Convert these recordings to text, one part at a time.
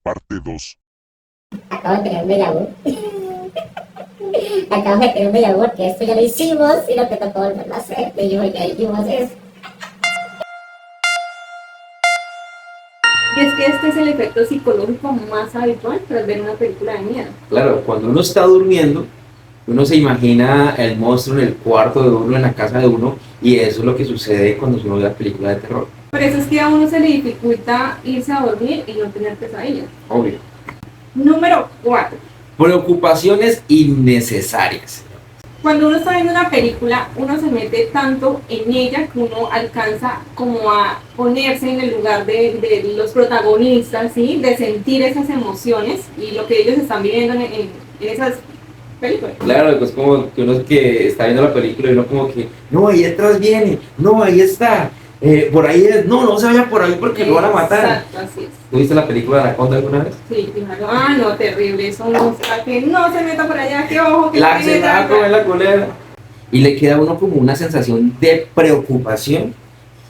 parte 2. Acabo de tener un déjà vu. Acabo de tener un déjà vu porque esto ya lo hicimos y no te tocó volverlo a hacer. Y yo, ya hicimos eso. Y es que este es el efecto psicológico más habitual tras ver una película de miedo. Claro, cuando uno está durmiendo, uno se imagina el monstruo en el cuarto de uno, en la casa de uno, y eso es lo que sucede cuando uno ve la película de terror. Por eso es que a uno se le dificulta irse a dormir y no tener pesadillas. Obvio. Número 4. Preocupaciones innecesarias. Cuando uno está viendo una película, uno se mete tanto en ella que uno alcanza como a ponerse en el lugar de los protagonistas, ¿sí? De sentir esas emociones y lo que ellos están viviendo en esas películas. Claro, pues como que uno que está viendo la película y uno como que, no, ahí atrás viene, no, ahí está, por ahí es, no se vaya por ahí porque lo van a matar. Exacto, así es. ¿Tú viste la película de Anaconda alguna vez? Sí, claro. Ah, no, terrible. Eso no, o sea, que no se meta por allá, que ojo, que La tiene se va a comer la colera. Y le queda a uno como una sensación de preocupación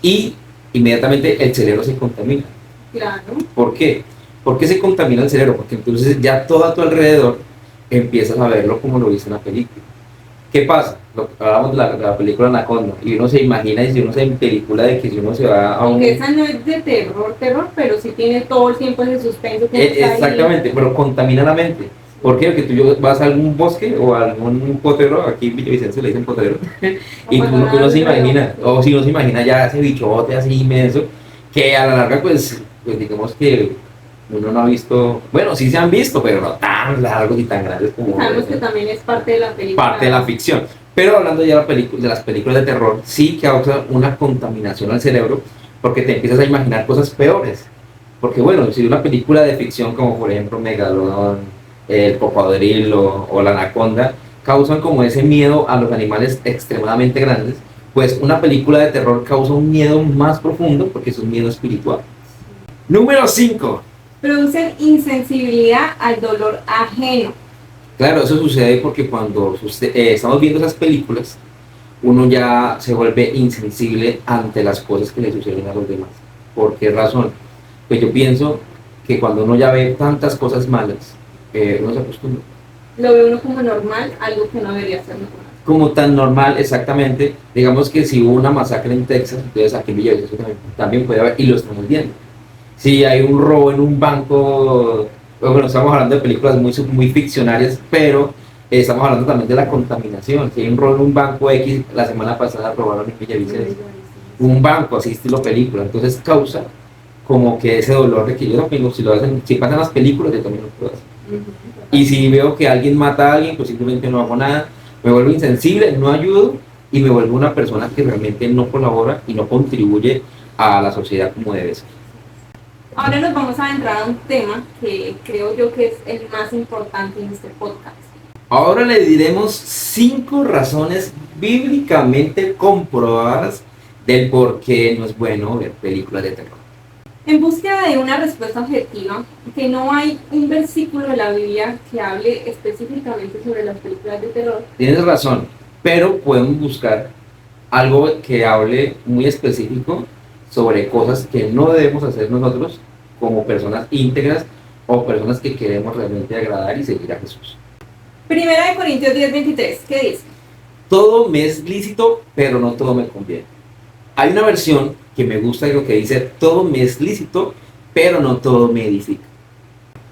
y inmediatamente el cerebro se contamina. Claro. ¿Por qué? ¿Por qué se contamina el cerebro? Porque entonces ya todo a tu alrededor empiezas a verlo como lo viste en la película. ¿Qué pasa? Hablábamos de la película Anaconda y uno se imagina y si uno se en película de que si uno se va a un... Aunque esa no es de terror, pero sí tiene todo el tiempo ese suspenso que está ahí. Exactamente, pero contamina la mente. ¿Por qué? Porque tú vas a algún bosque o a algún potero, aquí en Villavicencio le dicen potero, y uno se imagina, o si uno se imagina ya ese bichote así inmenso, que a la larga pues digamos que uno no ha visto, bueno, sí se han visto, pero no tan largos y tan grandes como... Sabemos que también es parte de la película. Parte de la ficción. Pero hablando ya de las películas de terror, sí causa una contaminación al cerebro porque te empiezas a imaginar cosas peores. Porque bueno, si una película de ficción como por ejemplo Megalodón, El Cocodrilo o La Anaconda causan como ese miedo a los animales extremadamente grandes, pues una película de terror causa un miedo más profundo porque es un miedo espiritual. Número 5. Producen insensibilidad al dolor ajeno. Claro, eso sucede porque cuando estamos viendo esas películas, uno ya se vuelve insensible ante las cosas que le suceden a los demás. ¿Por qué razón? Pues yo pienso que cuando uno ya ve tantas cosas malas, uno se acostumbra. Lo ve uno como normal, algo que no debería ser normal. Como tan normal, exactamente. Digamos que si hubo una masacre en Texas, entonces aquí en Villavicencio también puede haber, y lo estamos viendo. Si hay un robo en un banco, bueno, estamos hablando de películas muy ficcionarias, pero estamos hablando también de la contaminación. Si hay un robo en un banco X, la semana pasada robaron en Villavicencio un banco, así estilo película, entonces causa como que ese dolor de que yo también, si lo hacen, si pasan las películas, yo también lo puedo hacer. Y si veo que alguien mata a alguien, pues simplemente no hago nada, me vuelvo insensible, no ayudo y me vuelvo una persona que realmente no colabora y no contribuye a la sociedad como debe ser. Ahora nos vamos a adentrar a un tema que creo yo que es el más importante en este podcast. Ahora le diremos 5 razones bíblicamente comprobadas del por qué no es bueno ver películas de terror. En búsqueda de una respuesta objetiva, que no hay un versículo de la Biblia que hable específicamente sobre las películas de terror. Tienes razón, pero podemos buscar algo que hable muy específico sobre cosas que no debemos hacer nosotros como personas íntegras o personas que queremos realmente agradar y seguir a Jesús. Primera de Corintios 10:23, ¿qué dice? Todo me es lícito, pero no todo me conviene. Hay una versión que me gusta lo que dice, todo me es lícito, pero no todo me edifica.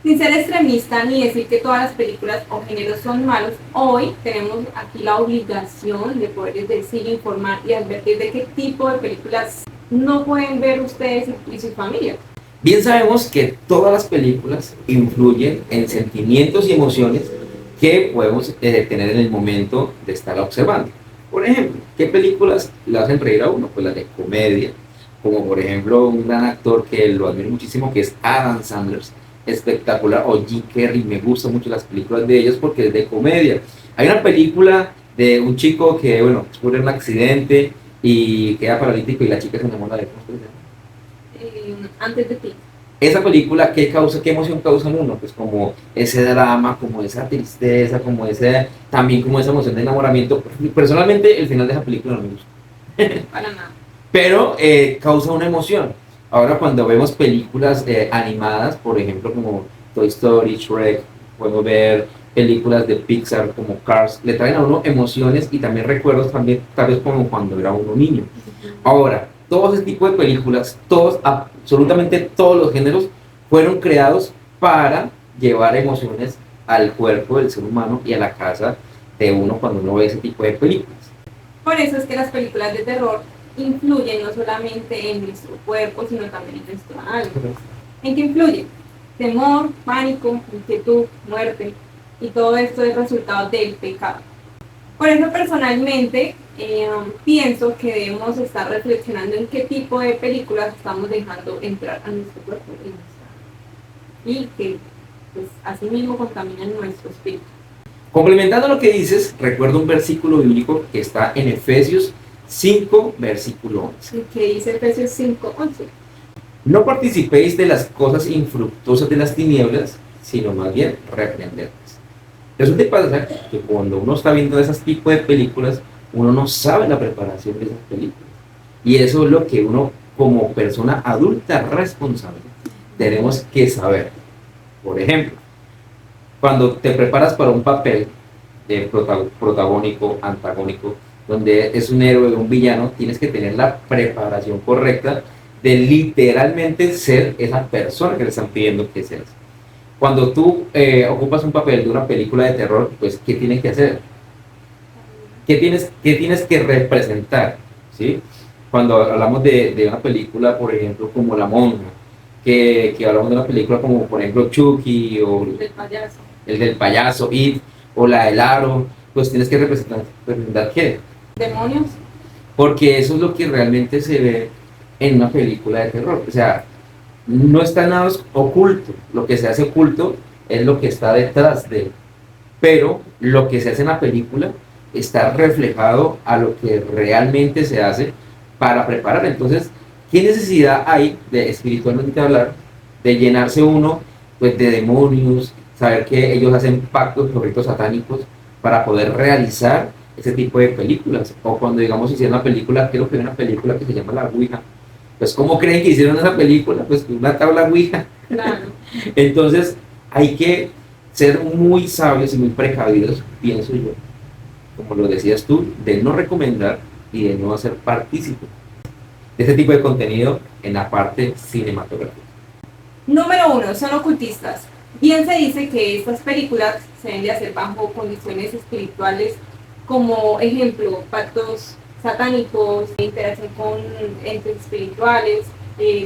Sin ser extremista ni decir que todas las películas o géneros son malos, hoy tenemos aquí la obligación de poder decir, informar y advertir de qué tipo de películas no pueden ver ustedes y su familia. Bien sabemos que todas las películas influyen en sentimientos y emociones que podemos tener en el momento de estar observando. Por ejemplo, ¿qué películas le hacen reír a uno? Pues las de comedia, como por ejemplo un gran actor que lo admiro muchísimo, que es Adam Sandler, espectacular, o Jim Carrey, me gustan mucho las películas de ellos porque es de comedia. Hay una película de un chico que, bueno, sufre un accidente y queda paralítico y la chica se enamora de él. ¿Cómo se llama? Antes de ti. Esa película, ¿qué emoción causa en uno? Pues como ese drama, como esa tristeza, como también como esa emoción de enamoramiento. Personalmente el final de esa película no me gusta. Para nada. Pero causa una emoción. Ahora cuando vemos películas animadas, por ejemplo como Toy Story, Shrek, podemos ver películas de Pixar como Cars, le traen a uno emociones y también recuerdos también, tal vez como cuando era uno niño. Ahora, todo ese tipo de películas, todos, absolutamente todos los géneros, fueron creados para llevar emociones al cuerpo del ser humano y a la casa de uno cuando uno ve ese tipo de películas. Por eso es que las películas de terror influyen no solamente en nuestro cuerpo, sino también en nuestro alma. ¿En qué influye? Temor, pánico, inquietud, muerte, y todo esto es resultado del pecado. Por eso personalmente pienso que debemos estar reflexionando en qué tipo de películas estamos dejando entrar a nuestro cuerpo y que pues, asimismo contaminan nuestro espíritu. Complementando lo que dices, recuerdo un versículo bíblico que está en Efesios 5, versículo 11. ¿Y qué dice Efesios 5:11? No participéis de las cosas infructuosas de las tinieblas, sino más bien reprenderlas. Resulta y pasa que cuando uno está viendo esos tipos de películas, uno no sabe la preparación de esas películas. Y eso es lo que uno, como persona adulta responsable, tenemos que saber. Por ejemplo, cuando te preparas para un papel de protagónico, antagónico, donde es un héroe o un villano, tienes que tener la preparación correcta de literalmente ser esa persona que le están pidiendo que seas. Cuando tú ocupas un papel de una película de terror, pues ¿qué tienes que hacer? ¿Qué tienes que representar? ¿Sí? Cuando hablamos de una película, por ejemplo, como La Monja, que hablamos de una película como, por ejemplo, Chucky o El del payaso. el del payaso, It, o la del aro, pues tienes que representar ¿qué? Demonios. Porque eso es lo que realmente se ve en una película de terror. O sea, no está nada oculto. Lo que se hace oculto es lo que está detrás de él. Pero lo que se hace en la película está reflejado a lo que realmente se hace para preparar. Entonces, ¿qué necesidad hay de espiritualmente hablar, de llenarse uno pues, de demonios, saber que ellos hacen pactos, los ritos satánicos, para poder realizar ese tipo de películas? O cuando, digamos, hicieron una película, creo que hay una película que se llama La Ouija. Pues, ¿cómo creen que hicieron esa película? Pues, una tabla Ouija. Claro. Entonces, hay que ser muy sabios y muy precavidos, pienso yo, como lo decías tú, de no recomendar y de no hacer partícipe de este tipo de contenido en la parte cinematográfica. Número 1, son ocultistas. Bien se dice que estas películas se deben de hacer bajo condiciones espirituales, como ejemplo, pactos satánicos, interacción con entes espirituales,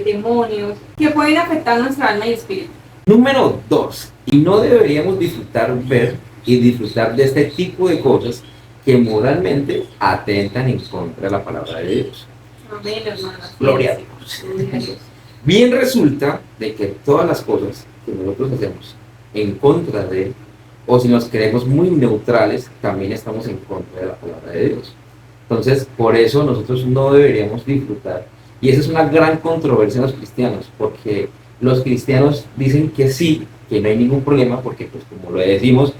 demonios, que pueden afectar nuestra alma y espíritu. Número 2, y no deberíamos disfrutar ver y disfrutar de este tipo de cosas que moralmente atentan en contra de la palabra de Dios. Amén, hermanas. Gloria a Dios. Bien resulta de que todas las cosas que nosotros hacemos en contra de Él, o si nos creemos muy neutrales, también estamos en contra de la palabra de Dios. Entonces, por eso nosotros no deberíamos disfrutar. Y esa es una gran controversia en los cristianos, porque los cristianos dicen que sí, que no hay ningún problema, porque pues como lo decimos,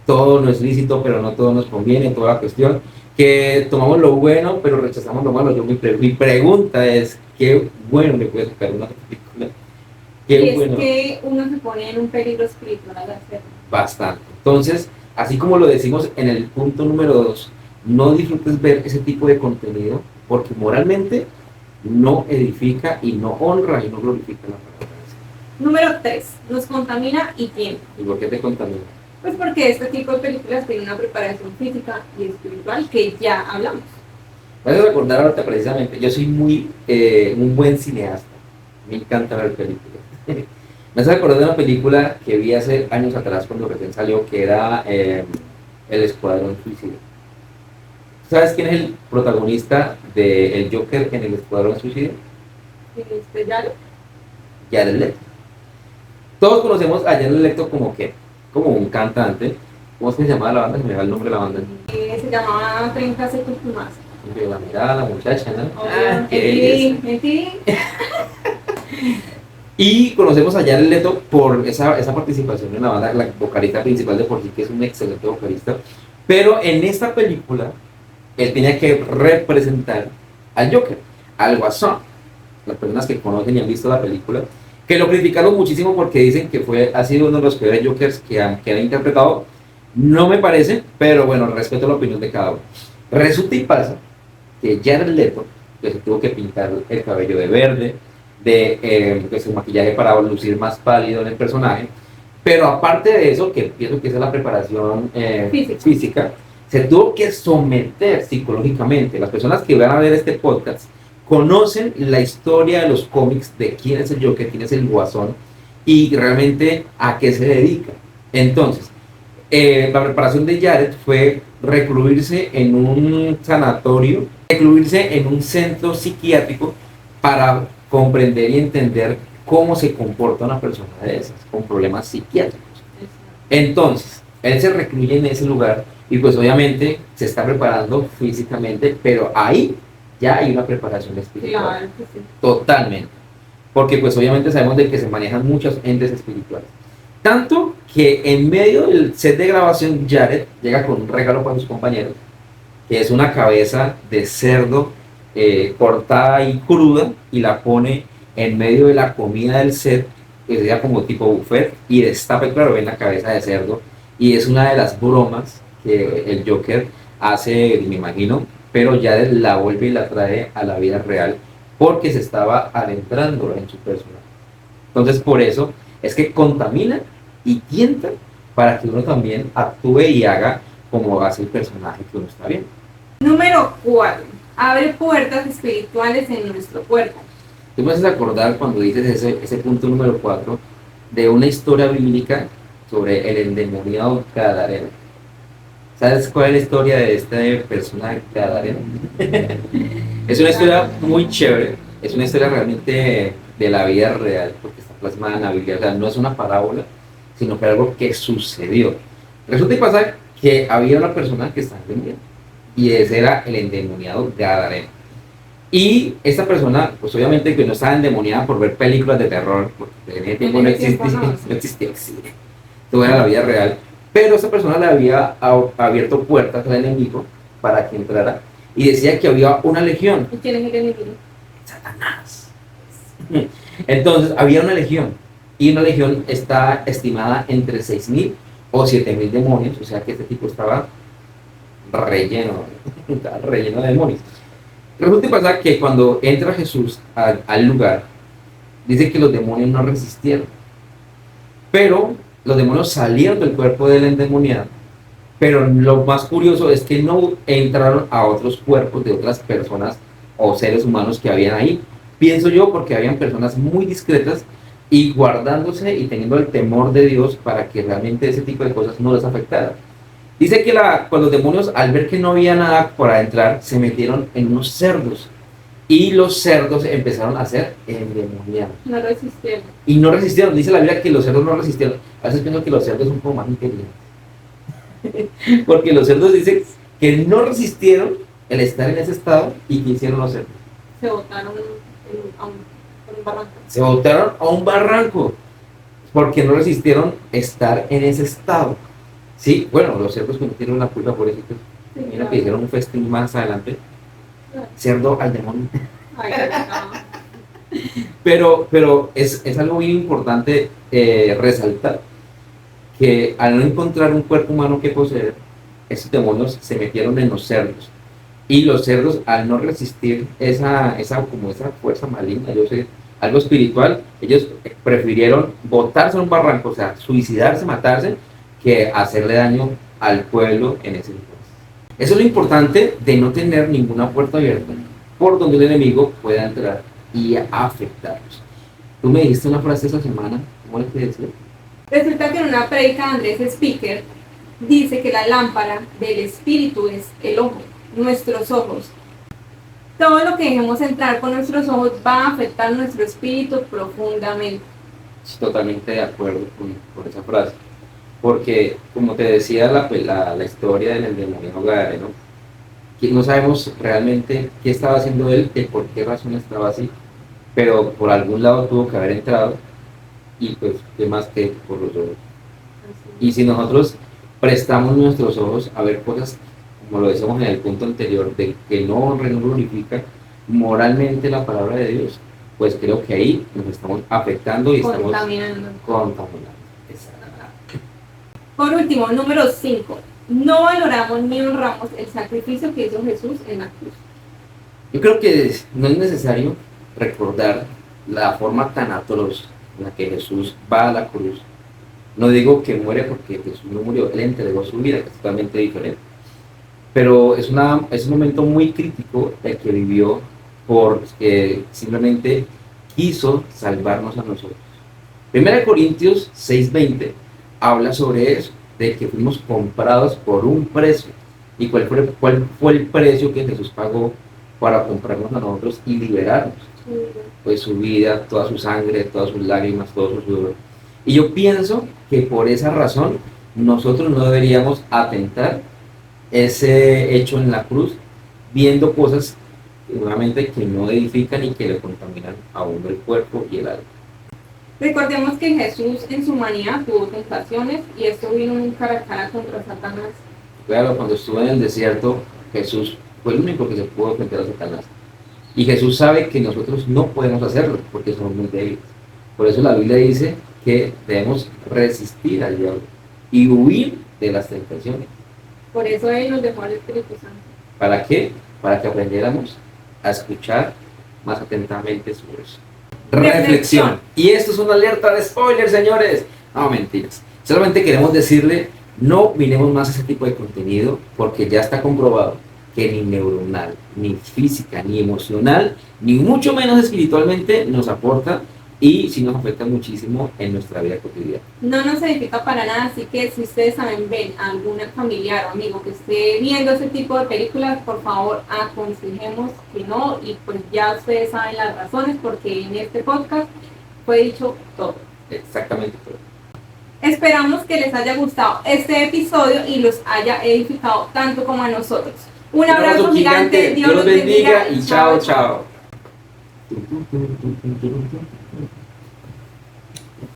todo no es lícito, pero no todo nos conviene, toda la cuestión, que tomamos lo bueno, pero rechazamos lo malo. Mi pregunta es, ¿qué bueno le puede sacar una película? Y ¿Qué es bueno? que uno se pone en un peligro espiritual al hacerlo. Bastante. Entonces, así como lo decimos en el punto número 2, no disfrutes ver ese tipo de contenido, porque moralmente no edifica y no honra y no glorifica la palabra de Dios. Número 3, nos contamina y tiempo. ¿Y por qué te contamina? Pues porque este tipo de películas tienen una preparación física y espiritual que ya hablamos. Vas a recordar ahorita precisamente, yo soy un buen cineasta, me encanta ver películas. Me hace recordar de una película que vi hace años atrás cuando recién salió, que era El Escuadrón Suicida. ¿Sabes quién es el protagonista de El Joker en El Escuadrón Suicida? ¿Ya? Jared Leto. Todos conocemos a Jared Leto como ¿qué? Como un cantante. ¿Cómo se llamaba la banda? Se me da el nombre de la banda. Se llamaba 30 segundos más. La mirada, la muchacha, ¿no? En ti. Y conocemos a Jared Leto por esa participación en la banda, la vocalista principal de por sí, que es un excelente vocalista. Pero en esta película, él tenía que representar al Joker, al Guasón. las personas que conocen y han visto la película, que lo criticaron muchísimo porque dicen que ha sido uno de los peores Jokers que han interpretado. No me parece, pero bueno, respeto la opinión de cada uno. Resulta y pasa que Jared Leto, que se tuvo que pintar el cabello de verde, de pues, el maquillaje para lucir más pálido en el personaje, pero aparte de eso, que pienso que esa es la preparación física, se tuvo que someter psicológicamente. Las personas que van a ver este podcast conocen la historia de los cómics, de quién es el Joker, quién es el Guasón y realmente a qué se dedica. Entonces, la preparación de Jared fue recluirse en un sanatorio, recluirse en un centro psiquiátrico para comprender y entender cómo se comporta una persona de esas, con problemas psiquiátricos. Entonces, él se recluye en ese lugar y pues obviamente se está preparando físicamente, pero ahí ya hay una preparación espiritual. Claro que sí. Totalmente. Porque pues obviamente sabemos de que se manejan muchos entes espirituales. Tanto que en medio del set de grabación Jared llega con un regalo para sus compañeros, que es una cabeza de cerdo cortada y cruda, y la pone en medio de la comida del set, que sería como tipo buffet, y destapa, claro, ven la cabeza de cerdo, y es una de las bromas que el Joker hace, me imagino, pero Jared la vuelve y la trae a la vida real, porque se estaba adentrando en su personaje. Entonces por eso es que contamina y tienta para que uno también actúe y haga como hace el personaje que uno está viendo. Número 4. Abre puertas espirituales en nuestro cuerpo. Tú me haces acordar cuando dices ese punto número 4 de una historia bíblica sobre el endemoniado Gadareno. ¿Sabes cuál es la historia de este personaje Gadareno? Es una historia muy chévere, es una historia realmente de la vida real, porque está plasmada en la Biblia, o sea, no es una parábola, sino que algo que sucedió. Resulta y pasa que había una persona que estaba endemoniada, y ese era el endemoniado Gadareno. Y esta persona, pues obviamente que no estaba endemoniada por ver películas de terror, porque en ese tiempo no existía el cine, todo era la vida real, pero esta persona le había abierto puertas al enemigo para que entrara, y decía que había una legión. ¿Y quién es el enemigo? Satanás. Entonces había una legión, y una legión está estimada entre 6.000 o 7.000 demonios, o sea que este tipo estaba relleno de demonios. Resulta y pasa que cuando entra Jesús al lugar, dice que los demonios no resistieron, pero los demonios salieron del cuerpo del endemoniado, pero lo más curioso es que no entraron a otros cuerpos de otras personas o seres humanos que habían ahí. Pienso yo porque habían personas muy discretas y guardándose y teniendo el temor de Dios para que realmente ese tipo de cosas no les afectaran. Dice que cuando los demonios, al ver que no había nada para entrar, se metieron en unos cerdos, y los cerdos empezaron a ser endemoniados. No resistieron. Y no resistieron. Dice la Biblia que los cerdos no resistieron. A veces pienso que los cerdos son como más inteligentes. Porque los cerdos dicen que no resistieron el estar en ese estado. ¿Y qué hicieron los cerdos? Se botaron a un barranco. Se botaron a un barranco porque no resistieron estar en ese estado. Sí, bueno, los cerdos que no tienen una culpa por eso. Sí, Mira claro. que hicieron un festín más adelante. Claro. Cerdo al demonio. Ay, no. Pero es algo bien importante resaltar que al no encontrar un cuerpo humano que poseer, esos demonios se metieron en los cerdos. Y los cerdos, al no resistir esa fuerza maligna, yo sé, algo espiritual, ellos prefirieron botarse en un barranco, o sea, suicidarse, matarse, que hacerle daño al pueblo en ese entonces. Eso es lo importante de no tener ninguna puerta abierta por donde el enemigo pueda entrar y afectarlos. Tú me dijiste una frase esta semana, ¿cómo le que decir? Resulta que en una predica de Andrés Speaker dice que la lámpara del espíritu es el ojo, nuestros ojos. Todo lo que dejemos entrar con nuestros ojos va a afectar nuestro espíritu profundamente. Estoy totalmente de acuerdo con esa frase. Porque, como te decía la historia del endemoniado Gadareno, que no sabemos realmente qué estaba haciendo él, de por qué razón estaba así, pero por algún lado tuvo que haber entrado, y pues, ¿qué más que por los ojos? Y si nosotros prestamos nuestros ojos a ver cosas, como lo decíamos en el punto anterior, de que no honra y no glorifica moralmente la palabra de Dios, pues creo que ahí nos estamos afectando y estamos Contaminando. contaminando. Exactamente. Por último, número 5. No valoramos ni honramos el sacrificio que hizo Jesús en la cruz. Yo creo que no es necesario recordar la forma tan atroz en la que Jesús va a la cruz. No digo que muere porque Jesús no murió, Él entregó su vida, que es totalmente diferente. Pero es un momento muy crítico el que vivió porque simplemente quiso salvarnos a nosotros. 1 Corintios 6:20 habla sobre eso, de que fuimos comprados por un precio. ¿Y cuál fue el precio que Jesús pagó para comprarnos a nosotros y liberarnos? Pues su vida, toda su sangre, todas sus lágrimas, todo su sudor. Y yo pienso que por esa razón nosotros no deberíamos atentar ese hecho en la cruz, viendo cosas nuevamente que no edifican y que le contaminan a uno el cuerpo y el alma. Recordemos que Jesús en su humanidad tuvo tentaciones y esto vino un cara a cara contra Satanás. Claro, cuando estuvo en el desierto, Jesús fue el único que se pudo enfrentar a Satanás. Y Jesús sabe que nosotros no podemos hacerlo porque somos muy débiles. Por eso la Biblia dice que debemos resistir al diablo y huir de las tentaciones. Por eso Él nos dejó al Espíritu Santo. ¿Para qué? Para que aprendiéramos a escuchar más atentamente su voz. Reflexión. Y esto es una alerta de spoiler, señores. No, mentiras. Solamente queremos decirle, no miremos más ese tipo de contenido porque ya está comprobado que ni neuronal, ni física, ni emocional, ni mucho menos espiritualmente nos aporta y sí nos afecta muchísimo en nuestra vida cotidiana. No nos edifica para nada, así que si ustedes saben, ven a algún familiar o amigo que esté viendo ese tipo de películas, por favor aconsejemos que no, y pues ya ustedes saben las razones porque en este podcast fue dicho todo. Exactamente todo. Esperamos que les haya gustado este episodio y los haya edificado tanto como a nosotros. Un abrazo gigante, Dios los bendiga y chao, chao.